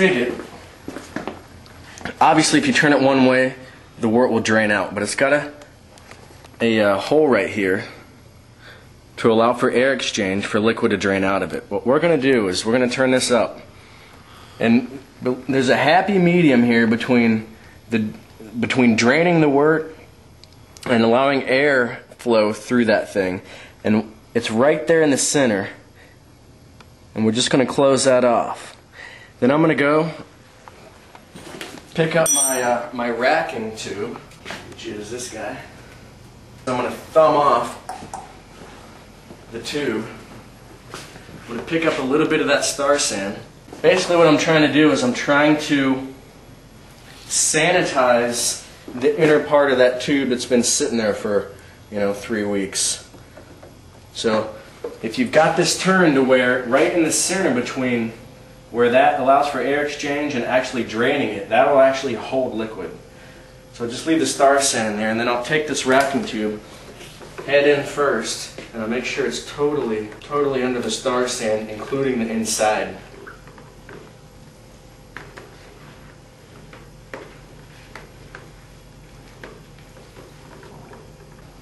spigot, obviously if you turn it one way, the wort will drain out, but it's got a hole right here to allow for air exchange for liquid to drain out of it. What we're going to do is we're going to turn this up, and there's a happy medium here between draining the wort and allowing air flow through that thing, and it's right there in the center, and we're just going to close that off. Then I'm going to go pick up my racking tube, which is this guy. I'm going to thumb off the tube. I'm going to pick up a little bit of that star sand. Basically what I'm trying to do is I'm trying to sanitize the inner part of that tube that's been sitting there for 3 weeks. So if you've got this turned to where right in the center between where that allows for air exchange and actually draining it, that will actually hold liquid. So just leave the star sand in there, and then I'll take this racking tube, head in first, and I'll make sure it's totally under the star sand, including the inside.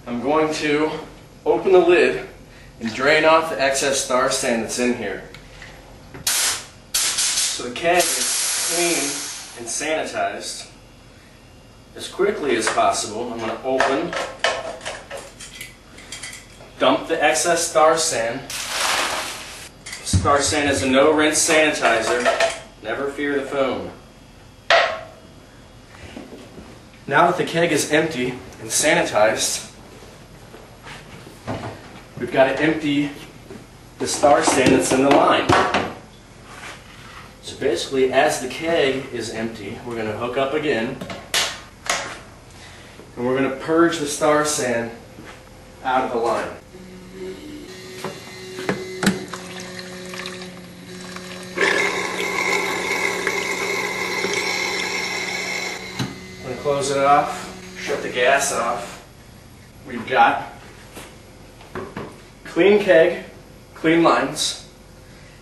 I'm going to open the lid and drain off the excess star sand that's in here. So the keg is clean and sanitized. As quickly as possible, I'm going to open, dump the excess star sand. Star sand is a no-rinse sanitizer. Never fear the foam. Now that the keg is empty and sanitized, we've got to empty the star sand that's in the line. So basically, as the keg is empty, we're going to hook up again, and we're going to purge the star sand out of the line. I'm going to close it off, shut the gas off. We've got clean keg, clean lines,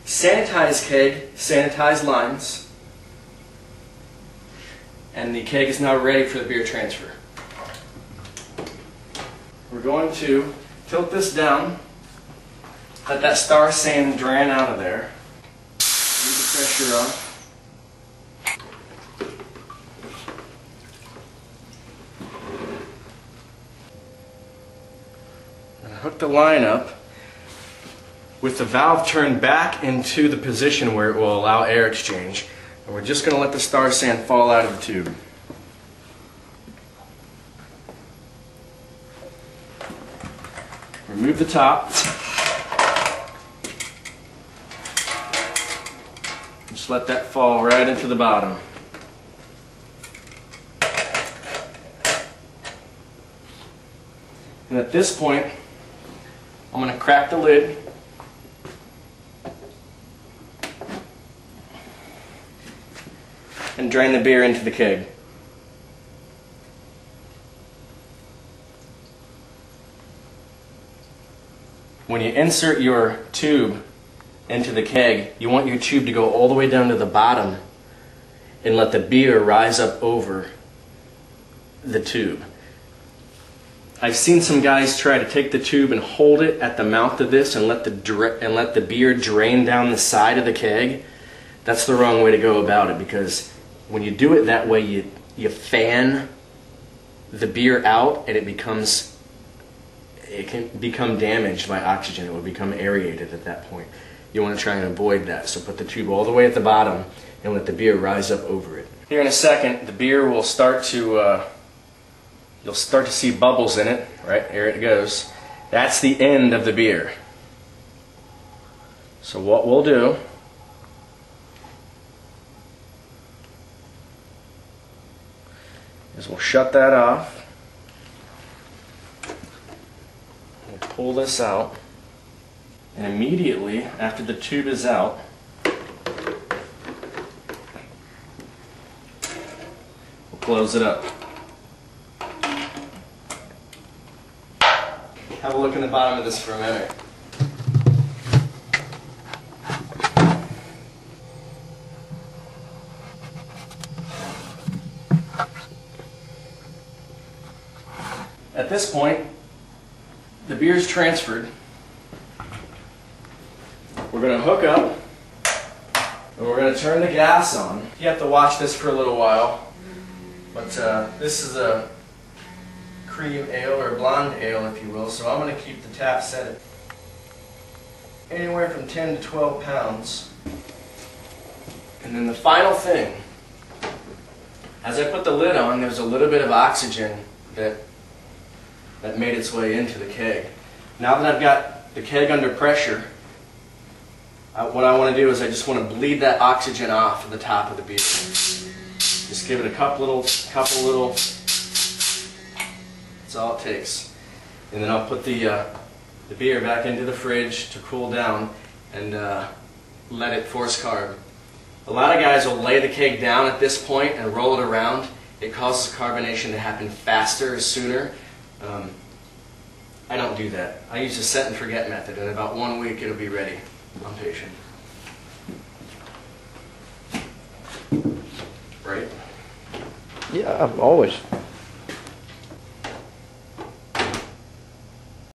sanitized keg, sanitized lines, and the keg is now ready for the beer transfer. We're going to tilt this down, let that star sand drain out of there, leave the pressure off. And hook the line up with the valve turned back into the position where it will allow air exchange. And we're just going to let the star sand fall out of the tube. Remove the top. Just let that fall right into the bottom. And at this point, I'm going to crack the lid and drain the beer into the keg. When you insert your tube into the keg, you want your tube to go all the way down to the bottom and let the beer rise up over the tube. I've seen some guys try to take the tube and hold it at the mouth of this and let the beer drain down the side of the keg. That's the wrong way to go about it, because when you do it that way, you fan the beer out, and it can become damaged by oxygen. It will become aerated at that point. You want to try and avoid that. So put the tube all the way at the bottom and let the beer rise up over it. Here in a second, the beer will start to, you'll start to see bubbles in it. Right, here it goes. That's the end of the beer. So what we'll do is we'll shut that off. We'll pull this out, and immediately after the tube is out, we'll close it up. Have a look in the bottom of this for a minute. at this point, the beer's transferred. We're going to hook up, and we're going to turn the gas on. You have to watch this for a little while, but this is a cream ale, or blonde ale if you will, so I'm going to keep the tap set at anywhere from 10 to 12 pounds. And then the final thing, as I put the lid on, there's a little bit of oxygen that made its way into the keg. Now that I've got the keg under pressure, what I want to do is I just want to bleed that oxygen off at the top of the beer. Just give it a couple little, that's all it takes. And then I'll put the beer back into the fridge to cool down and let it force carb. A lot of guys will lay the keg down at this point and roll it around. It causes carbonation to happen faster or sooner. I don't do that. I use the set and forget method. In about 1 week it'll be ready. I'm patient. Right? Yeah, always.